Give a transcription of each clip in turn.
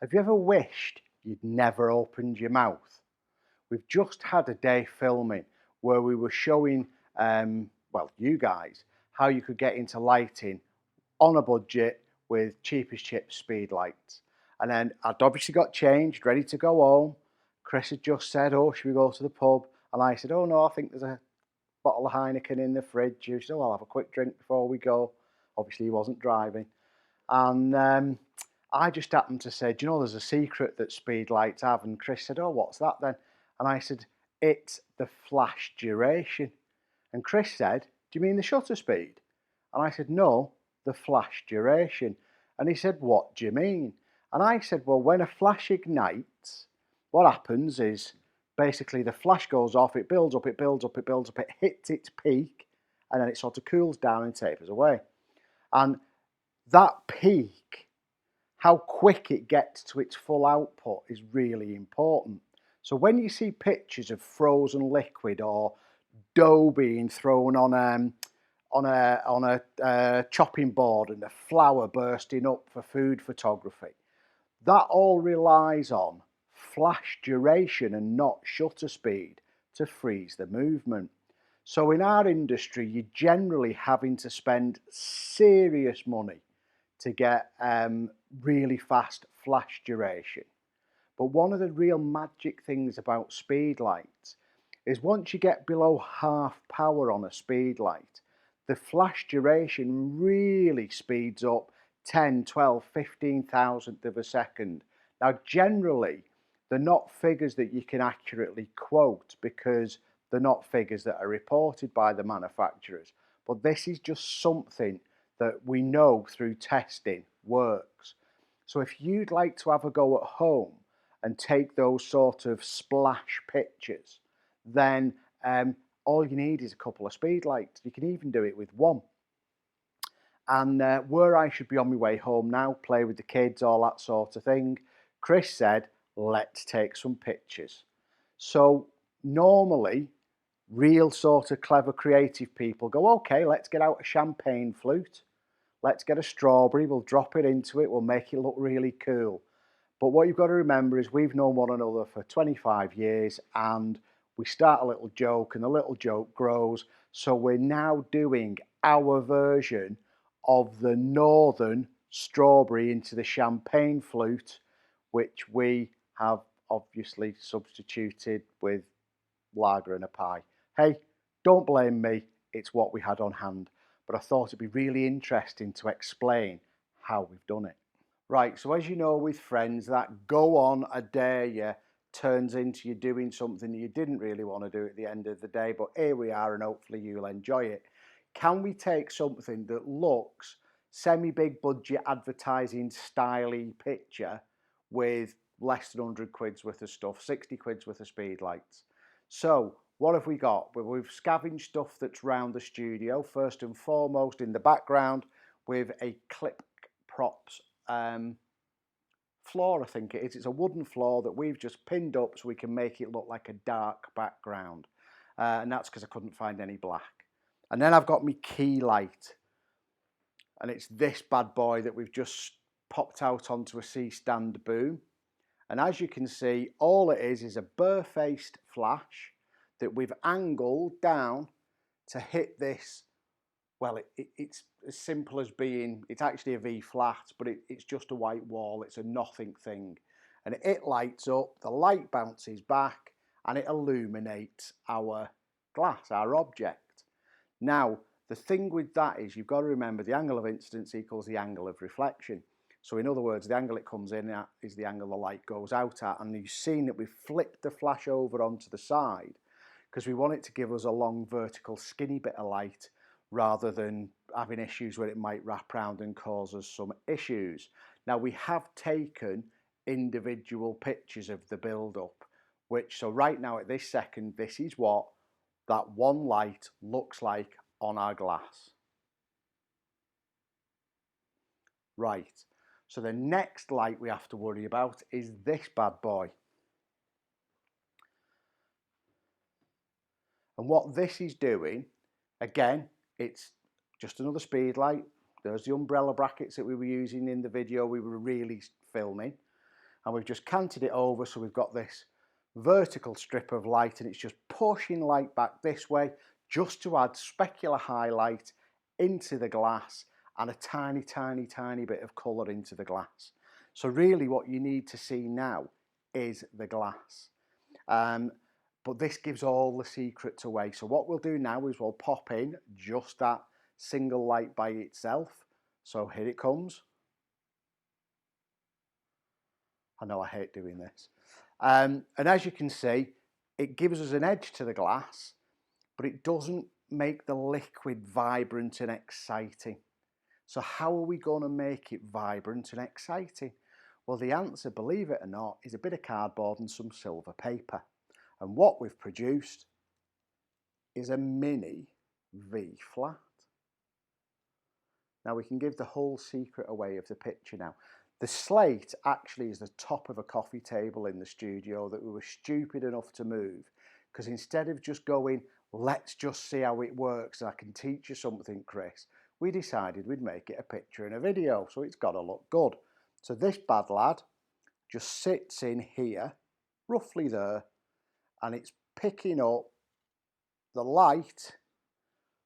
Have you ever wished you'd never opened your mouth? We've just had a day filming where we were showing, well, you guys, how you could get into lighting on a budget with cheap as chips speed lights. And then I'd obviously got changed, ready to go home. Chris had just said, "Oh, should we go to the pub?" And I said, "Oh no, I think there's a bottle of Heineken in the fridge." He said, "Oh, I'll have a quick drink before we go." Obviously, he wasn't driving. And I just happened to say, "Do you know there's a secret that speed lights have?" And Chris said, "Oh, what's that then?" And I said, "It's the flash duration." And Chris said, "Do you mean the shutter speed?" And I said, "No, the flash duration." And he said, "What do you mean?" And I said, "Well, when a flash ignites, what happens is basically the flash goes off, it builds up, it builds up, it builds up, it hits its peak, and then it sort of cools down and tapers away. And that peak, how quick it gets to its full output, is really important. So when you see pictures of frozen liquid or dough being thrown on a chopping board and the flour bursting up for food photography, that all relies on flash duration and not shutter speed to freeze the movement. So in our industry, you're generally having to spend serious money to get really fast flash duration. But one of the real magic things about speed lights is once you get below half power on a speed light, the flash duration really speeds up 10, 12, 15 thousandth of a second. Now, generally, they're not figures that you can accurately quote because they're not figures that are reported by the manufacturers. But this is just something that we know through testing works. So if you'd like to have a go at home and take those sort of splash pictures, then all you need is a couple of speed lights. You can even do it with one. And where I should be on my way home now, play with the kids, all that sort of thing, Chris said, "Let's take some pictures." So normally, real sort of clever creative people go, "Okay, let's get out a champagne flute. Let's get a strawberry, we'll drop it into it, we'll make it look really cool." But what you've got to remember is we've known one another for 25 years and we start a little joke and the little joke grows. So we're now doing our version of the northern strawberry into the champagne flute, which we have obviously substituted with lager and a pie. Hey, don't blame me, it's what we had on hand. But I thought it'd be really interesting to explain how we've done it. Right, so as you know with friends, that go on a dare you turns into you doing something that you didn't really want to do at the end of the day, but here we are and hopefully you'll enjoy it. Can we take something that looks semi-big budget advertising styly picture with less than 100 quid's worth of stuff, 60 quid's worth of speed lights? So what have we got? Well, we've scavenged stuff that's round the studio, first and foremost in the background with a clip props floor, I think it is. It's a wooden floor that we've just pinned up so we can make it look like a dark background. And that's because I couldn't find any black. And then I've got my key light. And it's this bad boy that we've just popped out onto a C-stand boom. And as you can see, all it is a burr-faced flash that we've angled down to hit this. Well, it's as simple as being, it's actually a V flat, but it's just a white wall. It's a nothing thing. And it lights up, the light bounces back, and it illuminates our glass, our object. Now, the thing with that is you've got to remember the angle of incidence equals the angle of reflection. So in other words, the angle it comes in at is the angle the light goes out at. And you've seen that we've flipped the flash over onto the side because we want it to give us a long vertical skinny bit of light rather than having issues where it might wrap around and cause us some issues. Now we have taken individual pictures of the build-up, so right now at this second, this is what that one light looks like on our glass. Right, so the next light we have to worry about is this bad boy. And what this is doing, again, it's just another speed light. There's the umbrella brackets that we were using in the video we were really filming. and we've just canted it over, so we've got this vertical strip of light, and it's just pushing light back this way just to add specular highlight into the glass and a tiny bit of colour into the glass. So really what you need to see now is the glass. But this gives all the secrets away. So what we'll do now is we'll pop in just that single light by itself. So here it comes. I know I hate doing this. And as you can see, it gives us an edge to the glass, but it doesn't make the liquid vibrant and exciting. So how are we going to make it vibrant and exciting? Well, the answer, believe it or not, is a bit of cardboard and some silver paper. And what we've produced is a mini V flat. Now we can give the whole secret away of the picture now. The slate actually is the top of a coffee table in the studio that we were stupid enough to move, because instead of just going, let's just see how it works and I can teach you something, Chris, we decided we'd make it a picture and a video, so it's got to look good. So this bad lad just sits in here, roughly there, and it's picking up the light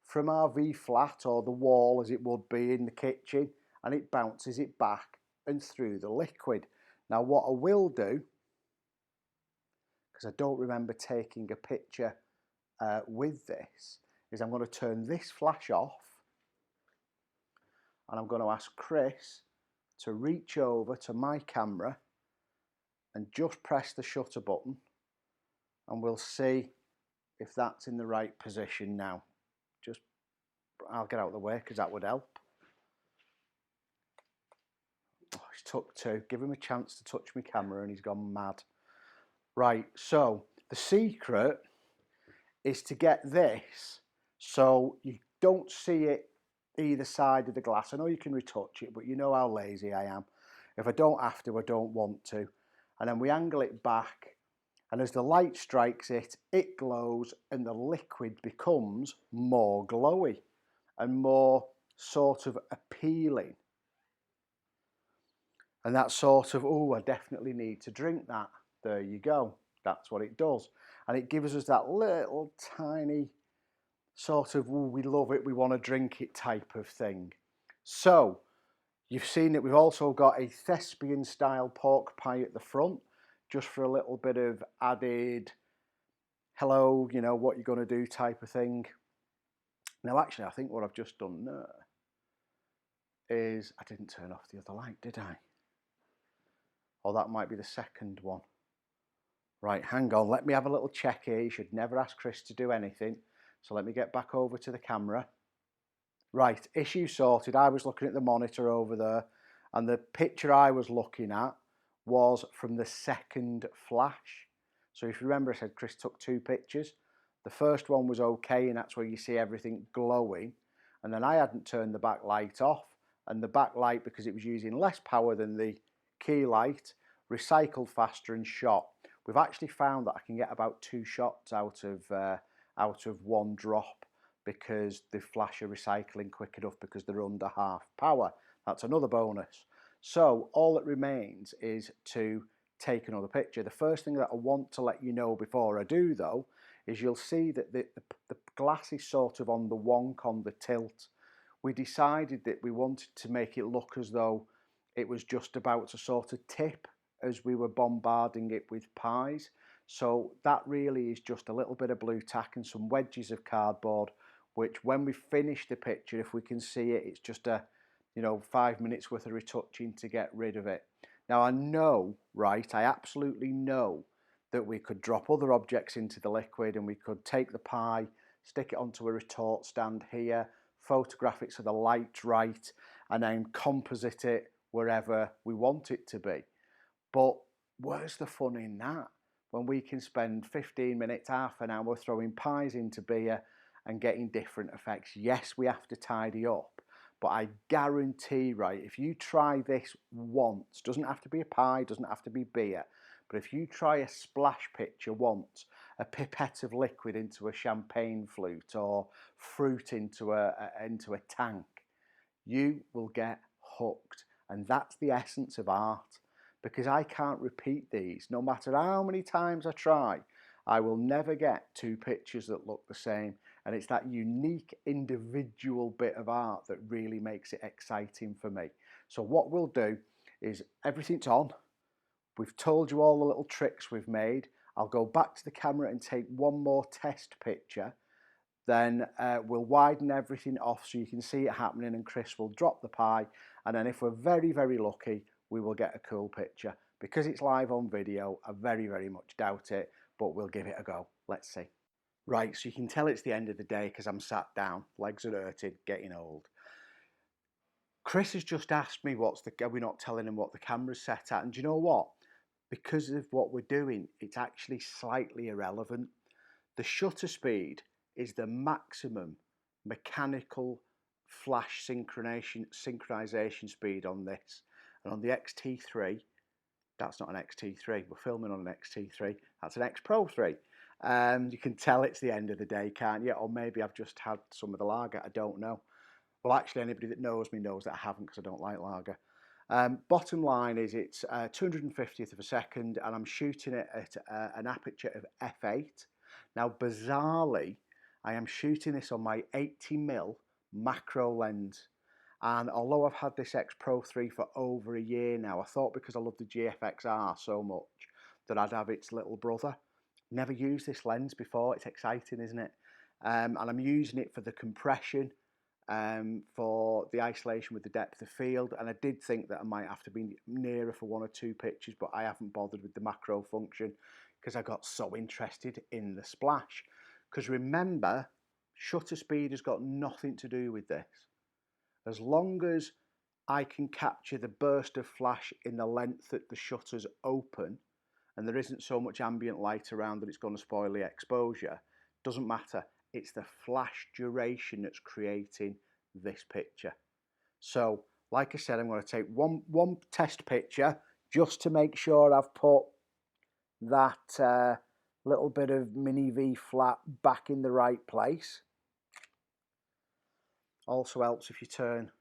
from our V flat, or the wall as it would be in the kitchen, and it bounces it back and through the liquid. Now what I will do, because I don't remember taking a picture with this, is I'm going to turn this flash off, and I'm going to ask Chris to reach over to my camera and just press the shutter button, and we'll see if that's in the right position now. Just, I'll get out of the way because that would help. Oh, he's took two. Give him a chance to touch my camera and he's gone mad. Right, so the secret is to get this so you don't see it either side of the glass. I know you can retouch it, but you know how lazy I am. If I don't have to, I don't want to. And then we angle it back, and as the light strikes it, it glows and the liquid becomes more glowy and more sort of appealing. And that sort of, oh, I definitely need to drink that. There you go. That's what it does. And it gives us that little tiny sort of, oh, we love it, we want to drink it type of thing. So you've seen that we've also got a thespian style pork pie at the front, just for a little bit of added, hello, you know, what you're going to do type of thing. Now actually I think what I've just done there is, I didn't turn off the other light, did I? Or that might be the second one. Right, hang on, let me have a little check here. You should never ask Chris to do anything. So let me get back over to the camera. Right, issue sorted. I was looking at the monitor over there, and the picture I was looking at was from the second flash. So if you remember, I said Chris took two pictures. The first one was okay, and that's where you see everything glowing. And then I hadn't turned the back light off, and the back light, because it was using less power than the key light, recycled faster and shot. We've actually found that I can get about 2 shots out of one drop, because the flash are recycling quick enough because they're under half power. That's another bonus. So all that remains is to take another picture. The first thing that I want to let you know before I do though, is you'll see that the glass is sort of on the wonk, on the tilt. We decided that we wanted to make it look as though it was just about to sort of tip as we were bombarding it with pies. So that really is just a little bit of blue tack and some wedges of cardboard, which when we finish the picture, if we can see it, it's just a, 5 minutes worth of retouching to get rid of it. Now I know, right, I absolutely know that we could drop other objects into the liquid, and we could take the pie, stick it onto a retort stand here, photograph it so the light's right, and then composite it wherever we want it to be. But where's the fun in that, when we can spend 15 minutes, half an hour throwing pies into beer and getting different effects? Yes, we have to tidy up, but I guarantee, right, if you try this once, doesn't have to be a pie, doesn't have to be beer, but if you try a splash picture once, a pipette of liquid into a champagne flute or fruit into a tank, you will get hooked. And that's the essence of art. because I can't repeat these. No matter how many times I try, I will never get two pictures that look the same. And it's that unique individual bit of art that really makes it exciting for me. So what we'll do is everything's on. We've told you all the little tricks we've made. I'll go back to the camera and take one more test picture. Then we'll widen everything off so you can see it happening, and Chris will drop the pie. And then if we're very, very lucky, we will get a cool picture. Because it's live on video, I very, very much doubt it, but we'll give it a go. Let's see. Right, so you can tell it's the end of the day because I'm sat down, legs are hurting, getting old. Chris has just asked me are we not telling him what the camera's set at? And do you know what? Because of what we're doing, it's actually slightly irrelevant. The shutter speed is the maximum mechanical flash synchronization speed on this. And on the X-T3, that's not an X-T3, we're filming on an X-T3, that's an X Pro3. You can tell it's the end of the day, can't you? Or maybe I've just had some of the lager, I don't know. Well, actually, anybody that knows me knows that I haven't, because I don't like lager. Bottom line is it's 250th of a second, and I'm shooting it at an aperture of f8. Now, bizarrely, I am shooting this on my 80mm macro lens. And although I've had this X Pro3 for over a year now, I thought because I love the GFX-R so much that I'd have its little brother. Never used this lens before. It's exciting, isn't it? And I'm using it for the compression, for the isolation with the depth of field. And I did think that I might have to be nearer for one or two pictures, but I haven't bothered with the macro function because I got so interested in the splash. Because remember, shutter speed has got nothing to do with this. As long as I can capture the burst of flash in the length that the shutter's open, and there isn't so much ambient light around that it's going to spoil the exposure, doesn't matter. It's the flash duration that's creating this picture. So, like I said, I'm going to take one test picture just to make sure I've put that little bit of mini V flat back in the right place. Also helps if you turn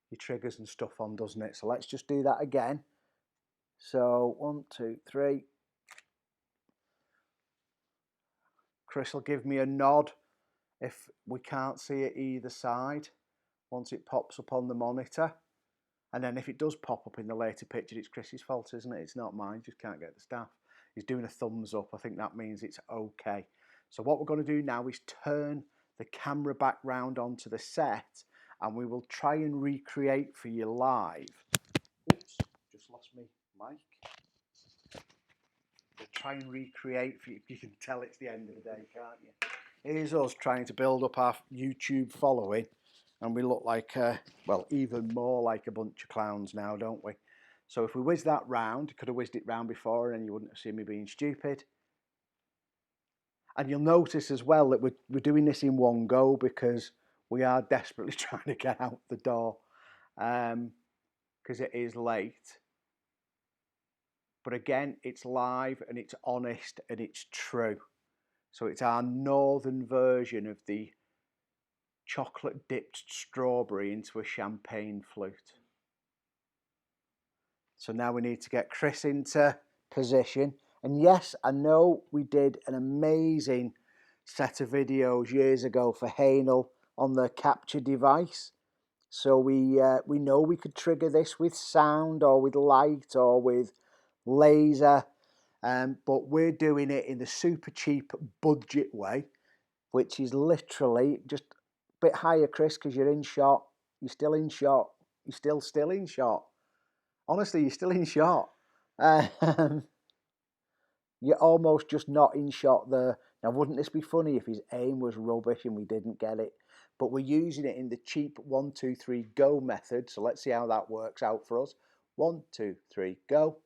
your triggers and stuff on, doesn't it? So let's just do that again. So 1, 2, 3. Chris will give me a nod if we can't see it either side once it pops up on the monitor. And then if it does pop up in the later picture, it's Chris's fault, isn't it? It's not mine, just can't get the staff. He's doing a thumbs up. I think that means it's okay. So what we're going to do now is turn the camera back round onto the set, and we will try and recreate for you live. Oops, just lost me mic. We'll try and recreate for you. You can tell it's the end of the day, can't you? Here's us trying to build up our YouTube following, and we look like, well, even more like a bunch of clowns now, don't we? So if we whiz that round, could have whizzed it round before and you wouldn't have seen me being stupid. And you'll notice as well that we're doing this in one go because we are desperately trying to get out the door because it is late. But again, it's live and it's honest and it's true. So it's our northern version of the chocolate dipped strawberry into a champagne flute. So now we need to get Chris into position. And yes, I know we did an amazing set of videos years ago for Hainel on the capture device. So we know we could trigger this with sound or with light or with laser. But we're doing it in the super cheap budget way, which is literally just a bit higher, Chris, because you're in shot. You're still in shot. You're still in shot. Honestly, you're still in shot. You're almost just not in shot there. Now, wouldn't this be funny if his aim was rubbish and we didn't get it? But we're using it in the cheap 1, 2, 3, go method. So let's see how that works out for us. 1, 2, 3, go.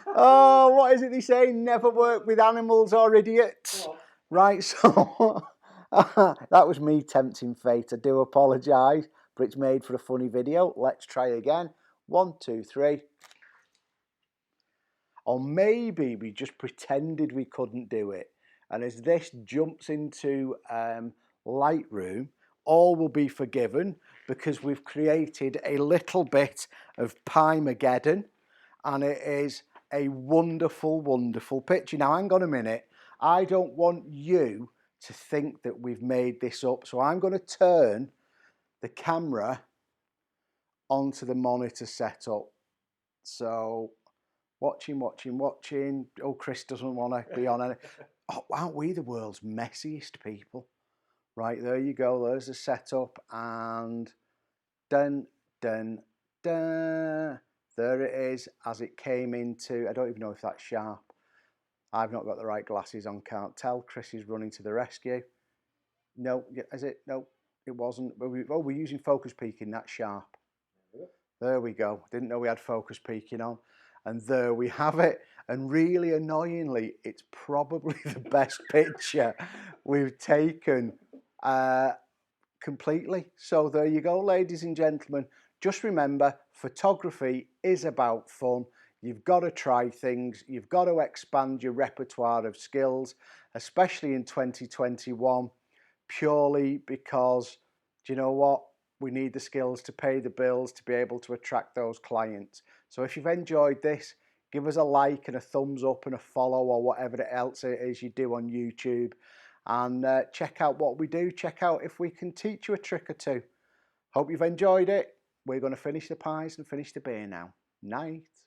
Oh, what is it they say? Never work with animals or idiots. What? Right, so that was me tempting fate. I do apologise, but it's made for a funny video. Let's try again. 1, 2, 3. Or maybe we just pretended we couldn't do it. And as this jumps into Lightroom, all will be forgiven because we've created a little bit of Piemaggedon, and it is a wonderful, wonderful picture. Now, hang on a minute. I don't want you to think that we've made this up, so I'm going to turn the camera onto the monitor setup. So, watching. Oh, Chris doesn't want to be on it. Oh, aren't we the world's messiest people? Right, there you go. There's the setup, and dun, dun, dun. There it is as it came into, I don't even know if that's sharp. I've not got the right glasses on, can't tell. Chris is running to the rescue. No, is it? No, it wasn't. We're using focus peaking, that's sharp. There we go. Didn't know we had focus peaking on. And there we have it. And really annoyingly, it's probably the best picture we've taken completely. So there you go, ladies and gentlemen. Just remember, photography is about fun. You've got to try things. You've got to expand your repertoire of skills, especially in 2021, purely because, do you know what? We need the skills to pay the bills, to be able to attract those clients. So if you've enjoyed this, give us a like and a thumbs up and a follow, or whatever else it is you do on YouTube. And check out what we do. Check out if we can teach you a trick or two. Hope you've enjoyed it. We're going to finish the pies and finish the beer now. Night.